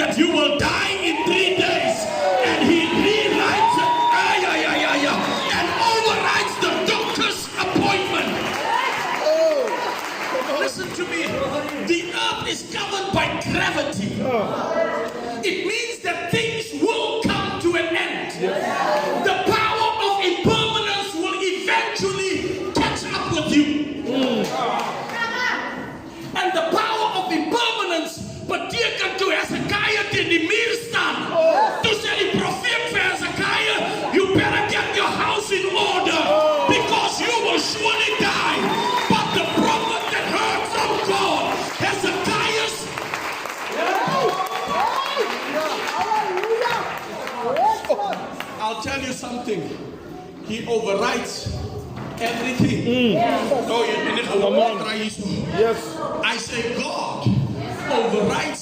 that you will die in 3 days, and he rewrites and overrides the doctor's appointment. Listen to me. The earth is governed by gravity. It means that things will come to an end. The power of impermanence will eventually catch up with you. En de power of impermanence betekent toe Hezekiah teen die muur staan. Toe sê die profeet vir Hezekiah, you better get your house in order because you will surely die. But the prophet that heard from God, Hezekiah's I'll tell you something. He overrides everything. Oh, you didn't override. Yes. I say God overrides